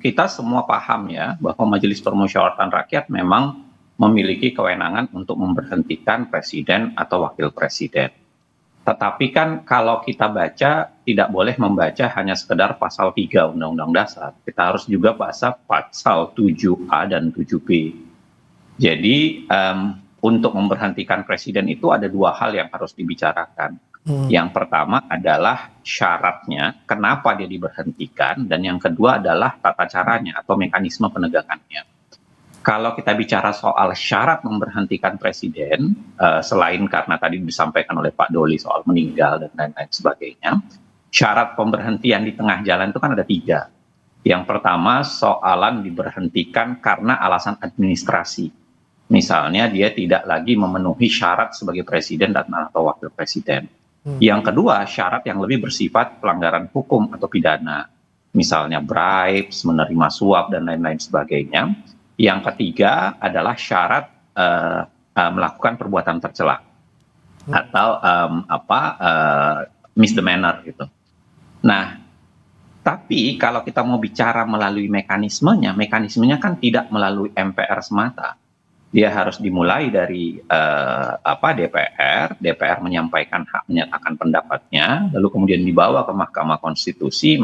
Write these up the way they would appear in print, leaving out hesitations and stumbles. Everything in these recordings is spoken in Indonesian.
Kita semua paham ya bahwa Majelis Permusyawaratan Rakyat memang memiliki kewenangan untuk memberhentikan presiden atau wakil presiden. Tetapi kan kalau kita baca, tidak boleh membaca hanya sekedar pasal 3 Undang-Undang Dasar. Kita harus juga baca pasal 7A dan 7B. Jadi untuk memberhentikan presiden itu ada dua hal yang harus dibicarakan. Yang pertama adalah syaratnya, kenapa dia diberhentikan, dan yang kedua adalah tata caranya atau mekanisme penegakannya. Kalau kita bicara soal syarat memberhentikan presiden, selain karena tadi disampaikan oleh Pak Doli soal meninggal dan lain-lain sebagainya, syarat pemberhentian di tengah jalan itu kan ada 3. Yang pertama soalan diberhentikan karena alasan administrasi. Misalnya dia tidak lagi memenuhi syarat sebagai presiden dan atau wakil presiden. Yang kedua, syarat yang lebih bersifat pelanggaran hukum atau pidana. Misalnya bribes, menerima suap, dan lain-lain sebagainya. Yang ketiga adalah syarat melakukan perbuatan tercela atau misdemeanor gitu. Nah, tapi kalau kita mau bicara melalui mekanismenya kan tidak melalui MPR semata. Dia harus dimulai dari DPR menyampaikan hak menyatakan pendapatnya, lalu kemudian dibawa ke Mahkamah Konstitusi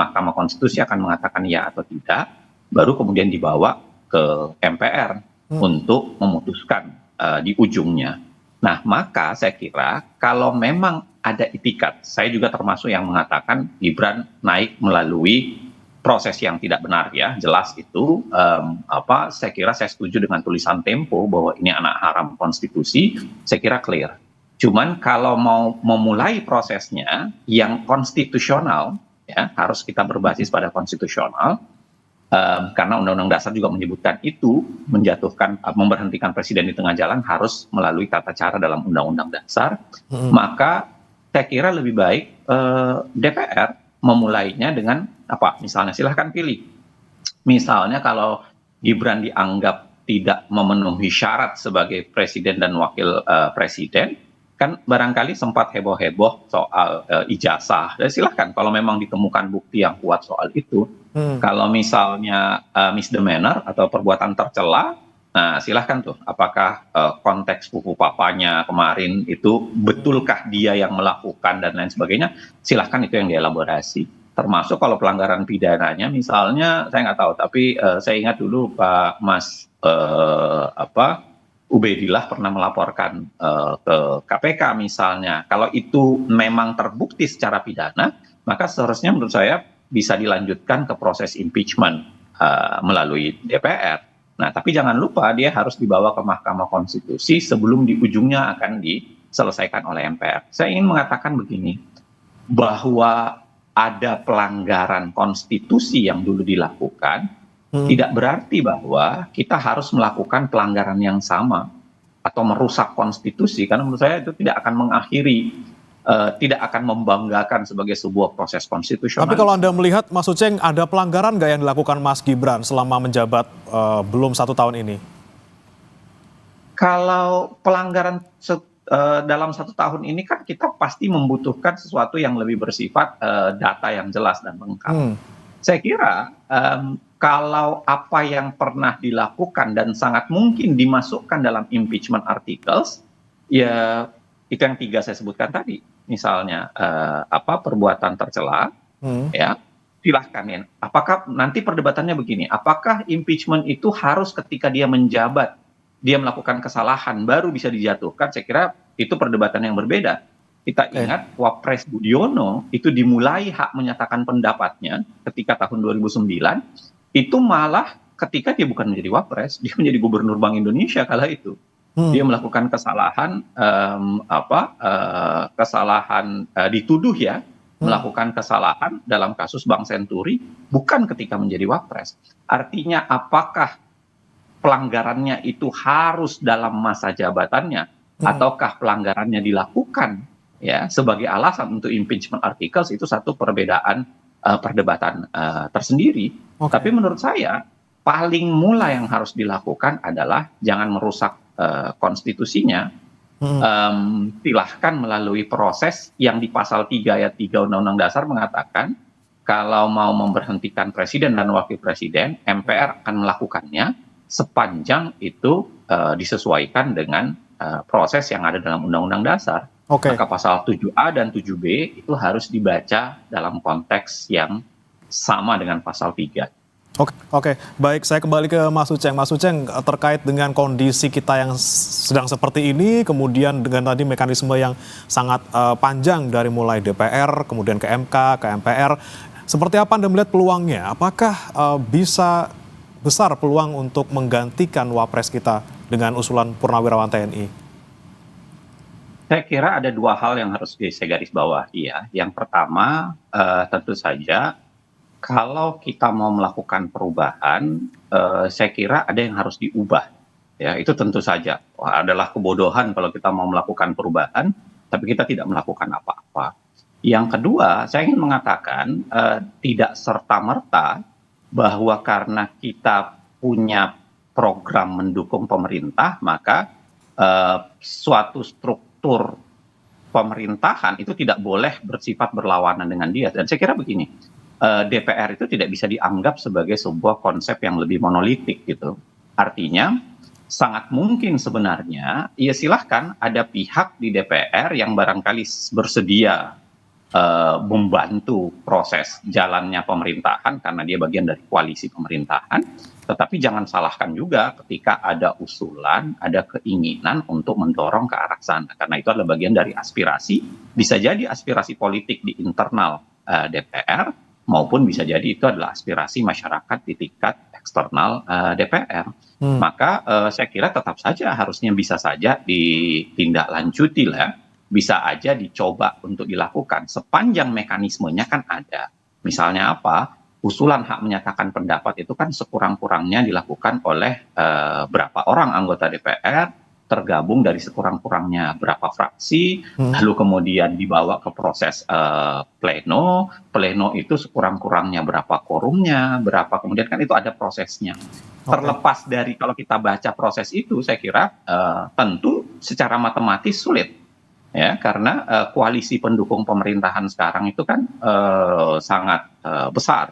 akan mengatakan ya atau tidak, baru kemudian dibawa ke MPR untuk memutuskan di ujungnya. Nah, maka saya kira kalau memang ada itikat, saya juga termasuk yang mengatakan Gibran naik melalui proses yang tidak benar ya, jelas itu. Saya kira saya setuju dengan tulisan Tempo bahwa ini anak haram konstitusi, saya kira clear. Cuman kalau mau memulai prosesnya yang konstitusional, ya harus kita berbasis pada konstitusional, karena Undang-Undang Dasar juga menyebutkan itu, memberhentikan presiden di tengah jalan harus melalui tata cara dalam Undang-Undang Dasar, maka saya kira lebih baik DPR memulainya dengan misalnya silahkan pilih. Misalnya kalau Gibran dianggap tidak memenuhi syarat sebagai presiden dan wakil presiden, kan barangkali sempat heboh-heboh soal ijazah. Dan silahkan kalau memang ditemukan bukti yang kuat soal itu. Kalau misalnya misdemeanor atau perbuatan tercela, nah silahkan tuh apakah konteks sepupu papanya kemarin itu betulkah dia yang melakukan dan lain sebagainya, silahkan itu yang dielaborasi. Termasuk kalau pelanggaran pidananya misalnya saya nggak tahu, tapi saya ingat dulu Pak Mas Ubedillah pernah melaporkan ke KPK misalnya. Kalau itu memang terbukti secara pidana, maka seharusnya menurut saya bisa dilanjutkan ke proses impeachment melalui DPR. Nah, tapi jangan lupa dia harus dibawa ke Mahkamah Konstitusi sebelum di ujungnya akan diselesaikan oleh MPR. Saya ingin mengatakan begini, bahwa ada pelanggaran konstitusi yang dulu dilakukan, tidak berarti bahwa kita harus melakukan pelanggaran yang sama atau merusak konstitusi, karena menurut saya itu tidak akan mengakhiri, tidak akan membanggakan sebagai sebuah proses konstitusional. Tapi kalau Anda melihat, Mas Uceng, ada pelanggaran nggak yang dilakukan Mas Gibran selama menjabat belum 1 tahun ini? Kalau pelanggaran dalam 1 tahun ini kan kita pasti membutuhkan sesuatu yang lebih bersifat data yang jelas dan lengkap. Saya kira kalau apa yang pernah dilakukan dan sangat mungkin dimasukkan dalam impeachment articles, ya itu yang 3 saya sebutkan tadi. Misalnya perbuatan tercela, ya silahkan ya. Apakah nanti perdebatannya begini? Apakah impeachment itu harus ketika dia menjabat, dia melakukan kesalahan baru bisa dijatuhkan? Saya kira itu perdebatan yang berbeda. Kita ingat Wapres Budiono itu dimulai hak menyatakan pendapatnya ketika tahun 2009, itu malah ketika dia bukan menjadi Wapres, dia menjadi Gubernur Bank Indonesia kala itu. Dia melakukan kesalahan, dituduh ya, melakukan kesalahan dalam kasus Bank Senturi, bukan ketika menjadi Wapres. Artinya apakah pelanggarannya itu harus dalam masa jabatannya, ataukah pelanggarannya dilakukan ya sebagai alasan untuk impeachment articles, itu satu perdebatan tersendiri. Tapi menurut saya paling mula yang harus dilakukan adalah jangan merusak konstitusinya. Silahkan melalui proses yang di pasal 3 ayat 3 Undang-Undang Dasar mengatakan kalau mau memberhentikan presiden dan wakil presiden, MPR akan melakukannya sepanjang itu disesuaikan dengan proses yang ada dalam Undang-Undang Dasar. Oke. Maka pasal 7A dan 7B itu harus dibaca dalam konteks yang sama dengan pasal 3. Oke, baik. Saya kembali ke Mas Uceng. Mas Uceng, terkait dengan kondisi kita yang sedang seperti ini, kemudian dengan tadi mekanisme yang sangat panjang dari mulai DPR, kemudian ke MK, ke MPR, seperti apa Anda melihat peluangnya? Apakah bisa besar peluang untuk menggantikan wapres kita dengan usulan Purnawirawan TNI? Saya kira ada dua hal yang harus saya garis bawahi ya. Yang pertama, tentu saja kalau kita mau melakukan perubahan, saya kira ada yang harus diubah. Ya, itu tentu saja. Wah, adalah kebodohan kalau kita mau melakukan perubahan, tapi kita tidak melakukan apa-apa. Yang kedua, saya ingin mengatakan tidak serta-merta bahwa karena kita punya program mendukung pemerintah, maka suatu struktur pemerintahan itu tidak boleh bersifat berlawanan dengan dia. Dan saya kira begini, DPR itu tidak bisa dianggap sebagai sebuah konsep yang lebih monolitik gitu. Artinya sangat mungkin sebenarnya, ya silahkan ada pihak di DPR yang barangkali bersedia membantu proses jalannya pemerintahan karena dia bagian dari koalisi pemerintahan, tetapi jangan salahkan juga ketika ada usulan, ada keinginan untuk mendorong ke arah sana, karena itu adalah bagian dari aspirasi, bisa jadi aspirasi politik di internal DPR, maupun bisa jadi itu adalah aspirasi masyarakat di tingkat eksternal DPR. Maka saya kira tetap saja harusnya bisa saja ditindaklanjuti lah, bisa aja dicoba untuk dilakukan sepanjang mekanismenya kan ada. Misalnya apa? Usulan hak menyatakan pendapat itu kan sekurang-kurangnya dilakukan oleh berapa orang anggota DPR, tergabung dari sekurang-kurangnya berapa fraksi, lalu kemudian dibawa ke proses pleno itu sekurang-kurangnya berapa quorumnya, berapa kemudian kan itu ada prosesnya. Terlepas dari kalau kita baca proses itu, saya kira tentu secara matematis sulit. Ya, karena koalisi pendukung pemerintahan sekarang itu kan sangat besar,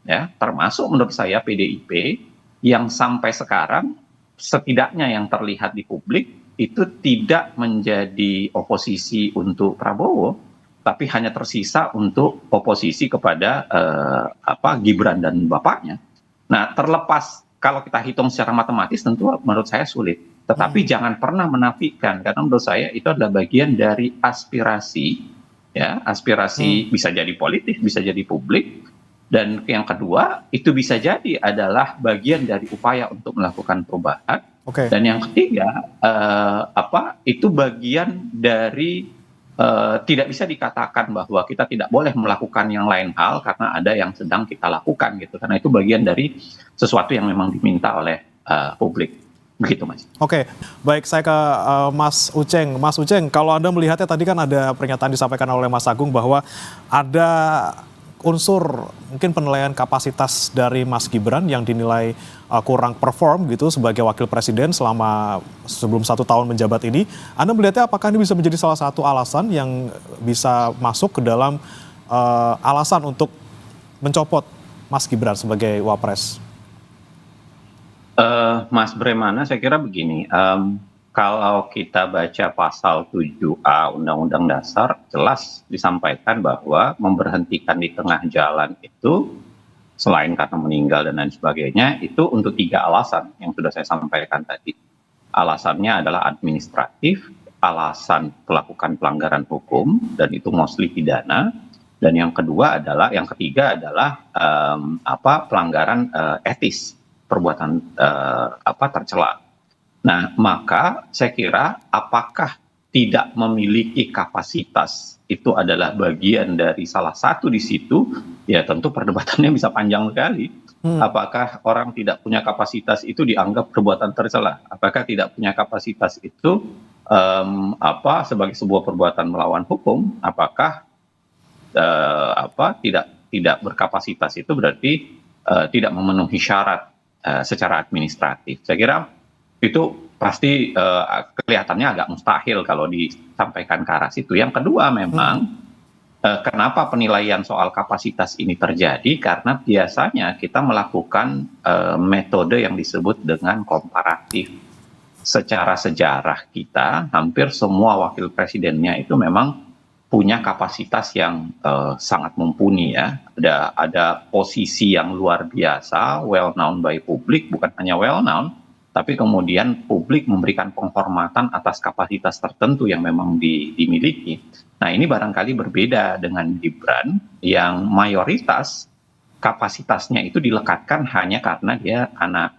ya, termasuk menurut saya PDIP yang sampai sekarang setidaknya yang terlihat di publik itu tidak menjadi oposisi untuk Prabowo, tapi hanya tersisa untuk oposisi kepada Gibran dan bapaknya. Nah, terlepas kalau kita hitung secara matematis tentu menurut saya sulit. Tetapi jangan pernah menafikan, karena menurut saya itu adalah bagian dari aspirasi, ya, aspirasi bisa jadi politik, bisa jadi publik, dan yang kedua itu bisa jadi adalah bagian dari upaya untuk melakukan perubahan, dan yang ketiga itu bagian dari tidak bisa dikatakan bahwa kita tidak boleh melakukan yang lain hal karena ada yang sedang kita lakukan gitu, karena itu bagian dari sesuatu yang memang diminta oleh publik. Begitu, Mas. Oke, baik, saya ke Mas Uceng. Mas Uceng, kalau Anda melihatnya tadi kan ada pernyataan disampaikan oleh Mas Agung bahwa ada unsur mungkin penilaian kapasitas dari Mas Gibran yang dinilai kurang perform gitu sebagai wakil presiden selama sebelum 1 tahun menjabat ini. Anda melihatnya apakah ini bisa menjadi salah satu alasan yang bisa masuk ke dalam alasan untuk mencopot Mas Gibran sebagai wapres? Mas Bremana, saya kira begini, kalau kita baca pasal 7A Undang-Undang Dasar, jelas disampaikan bahwa memberhentikan di tengah jalan itu, selain karena meninggal dan lain sebagainya, itu untuk 3 alasan yang sudah saya sampaikan tadi. Alasannya adalah administratif, alasan melakukan pelanggaran hukum, dan itu mostly pidana, dan yang ketiga adalah pelanggaran etis, perbuatan tercela. Nah, maka saya kira apakah tidak memiliki kapasitas itu adalah bagian dari salah satu di situ, ya tentu perdebatannya bisa panjang sekali. Apakah orang tidak punya kapasitas itu dianggap perbuatan tercela? Apakah tidak punya kapasitas itu sebagai sebuah perbuatan melawan hukum? Apakah tidak berkapasitas itu berarti tidak memenuhi syarat secara administratif? Saya kira itu pasti kelihatannya agak mustahil kalau disampaikan ke arah situ. Yang kedua memang Kenapa penilaian soal kapasitas ini terjadi? Karena biasanya kita melakukan metode yang disebut dengan komparatif. Secara sejarah kita, hampir semua wakil presidennya itu memang punya kapasitas yang sangat mumpuni ya. Ada posisi yang luar biasa, well known by publik, bukan hanya well known, tapi kemudian publik memberikan penghormatan atas kapasitas tertentu yang memang dimiliki. Nah, ini barangkali berbeda dengan Gibran yang mayoritas kapasitasnya itu dilekatkan hanya karena dia anak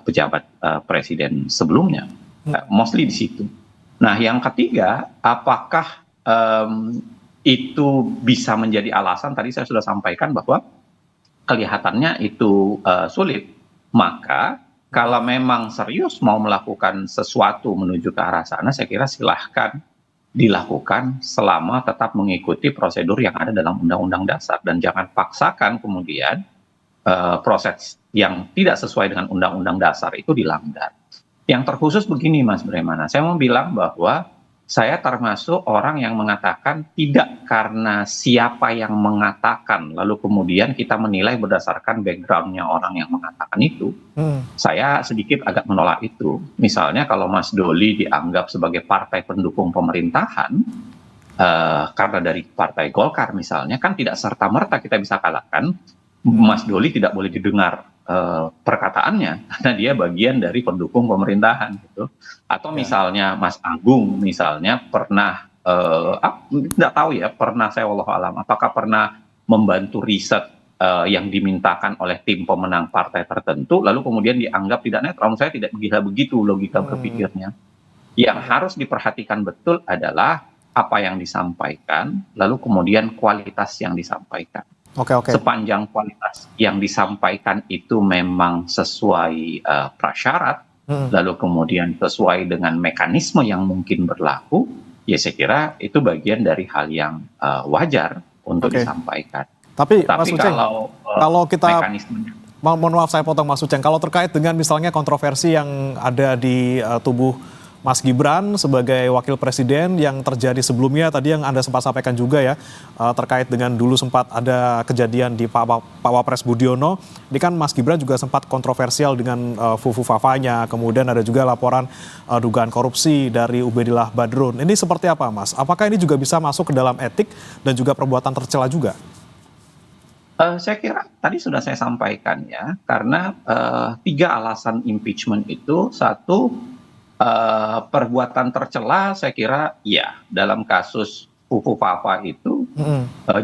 pejabat presiden sebelumnya. Mostly di situ. Nah, yang ketiga, apakah itu bisa menjadi alasan? Tadi saya sudah sampaikan bahwa kelihatannya itu sulit. Maka kalau memang serius mau melakukan sesuatu menuju ke arah sana, saya kira silahkan dilakukan selama tetap mengikuti prosedur yang ada dalam Undang-Undang Dasar, dan jangan paksakan kemudian proses yang tidak sesuai dengan Undang-Undang Dasar itu dilanggar. Yang terkhusus begini Mas Bremana, saya mau bilang bahwa saya termasuk orang yang mengatakan tidak karena siapa yang mengatakan, lalu kemudian kita menilai berdasarkan background-nya orang yang mengatakan itu. Saya sedikit agak menolak itu. Misalnya kalau Mas Doli dianggap sebagai partai pendukung pemerintahan, karena dari partai Golkar misalnya, kan tidak serta-merta kita bisa kalahkan. Mas Doli tidak boleh didengar perkataannya karena dia bagian dari pendukung pemerintahan gitu. Atau misalnya Mas Agung misalnya pernah tidak tahu ya, pernah saya wallahu alam apakah pernah membantu riset yang dimintakan oleh tim pemenang partai tertentu lalu kemudian dianggap tidak netral. Saya tidak begitu logika berpikirnya. Yang harus diperhatikan betul adalah apa yang disampaikan lalu kemudian kualitas yang disampaikan. Sepanjang kualitas yang disampaikan itu memang sesuai prasyarat, lalu kemudian sesuai dengan mekanisme yang mungkin berlaku, ya saya kira itu bagian dari hal yang wajar untuk disampaikan. Tapi Mas Uceng, kalau kita mekanismenya, mohon maaf saya potong Mas Uceng, kalau terkait dengan misalnya kontroversi yang ada di tubuh Mas Gibran sebagai wakil presiden yang terjadi sebelumnya, tadi yang Anda sempat sampaikan juga ya, terkait dengan dulu sempat ada kejadian di Pak Wapres Budiono, ini kan Mas Gibran juga sempat kontroversial dengan fufu fafanya, kemudian ada juga laporan dugaan korupsi dari Ubedillah Badrun. Ini seperti apa Mas? Apakah ini juga bisa masuk ke dalam etik dan juga perbuatan tercela juga? Saya kira tadi sudah saya sampaikan ya, karena 3 alasan impeachment itu. Satu, perbuatan tercela, saya kira ya dalam kasus Fufu Fafa itu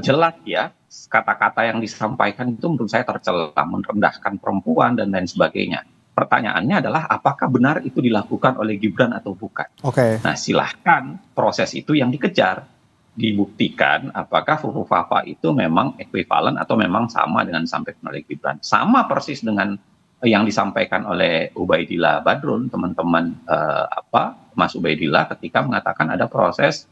jelas ya, kata-kata yang disampaikan itu menurut saya tercela, merendahkan perempuan dan lain sebagainya. Pertanyaannya adalah apakah benar itu dilakukan oleh Gibran atau bukan. Nah, silahkan proses itu yang dikejar, dibuktikan apakah Fufu Fafa itu memang ekuivalen atau memang sama dengan disampaikan oleh Gibran. Sama persis dengan yang disampaikan oleh Ubaidillah Badrun, teman-teman Mas Ubaidillah ketika mengatakan ada proses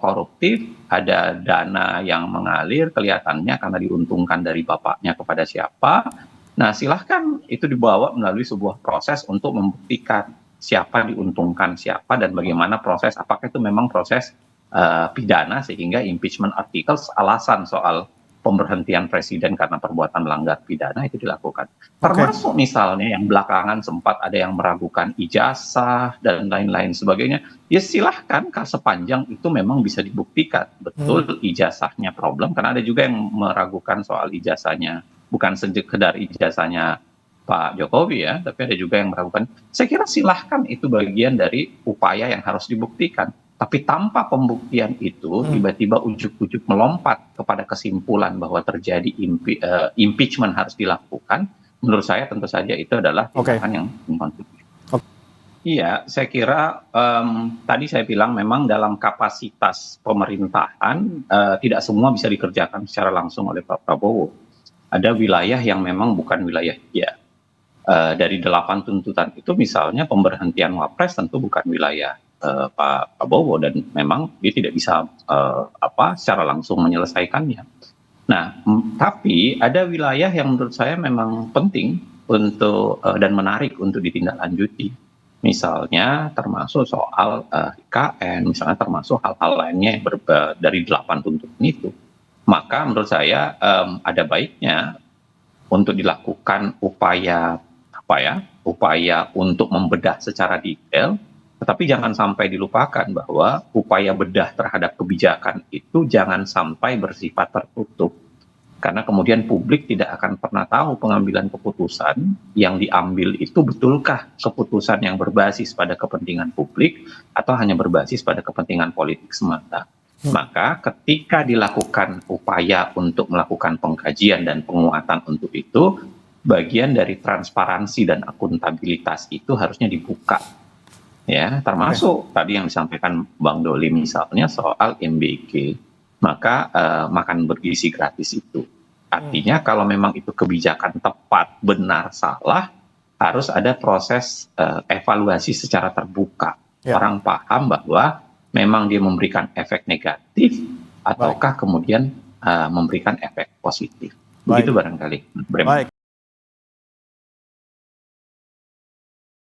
koruptif, ada dana yang mengalir kelihatannya karena diuntungkan dari bapaknya kepada siapa. Nah, silahkan itu dibawa melalui sebuah proses untuk membuktikan siapa diuntungkan siapa dan bagaimana proses, apakah itu memang proses pidana sehingga impeachment articles alasan soal pemberhentian presiden karena perbuatan melanggar pidana itu dilakukan. Termasuk misalnya yang belakangan sempat ada yang meragukan ijazah dan lain-lain sebagainya. Ya silahkan, sepanjang itu memang bisa dibuktikan betul ijazahnya problem, karena ada juga yang meragukan soal ijazahnya, bukan sekedar ijazahnya Pak Jokowi ya, tapi ada juga yang meragukan. Saya kira silahkan, itu bagian dari upaya yang harus dibuktikan. Tapi tanpa pembuktian itu, tiba-tiba ujuk-ujuk melompat kepada kesimpulan bahwa terjadi impeachment harus dilakukan, menurut saya tentu saja itu adalah tindakan yang inkonstitusional. Iya, saya kira tadi saya bilang memang dalam kapasitas pemerintahan tidak semua bisa dikerjakan secara langsung oleh Pak Prabowo. Ada wilayah yang memang bukan wilayah dia. Dari 8 tuntutan itu misalnya pemberhentian Wapres tentu bukan wilayah Pak Prabowo dan memang dia tidak bisa secara langsung menyelesaikannya. Nah, tapi ada wilayah yang menurut saya memang penting untuk dan menarik untuk ditindaklanjuti. Misalnya termasuk soal IKN, misalnya termasuk hal-hal lainnya yang dari 8 tuntutan itu. Maka menurut saya ada baiknya untuk dilakukan upaya untuk membedah secara detail, tetapi jangan sampai dilupakan bahwa upaya bedah terhadap kebijakan itu jangan sampai bersifat tertutup. Karena kemudian publik tidak akan pernah tahu pengambilan keputusan yang diambil itu betulkah keputusan yang berbasis pada kepentingan publik atau hanya berbasis pada kepentingan politik semata. Maka ketika dilakukan upaya untuk melakukan pengkajian dan penguatan untuk itu, bagian dari transparansi dan akuntabilitas itu harusnya dibuka. Ya, termasuk tadi yang disampaikan Bang Doli misalnya soal MBG. Maka makan bergizi gratis itu. Artinya kalau memang itu kebijakan tepat, benar, salah, harus ada proses evaluasi secara terbuka. Orang paham bahwa memang dia memberikan efek negatif ataukah kemudian memberikan efek positif. Begitu barangkali. Baik.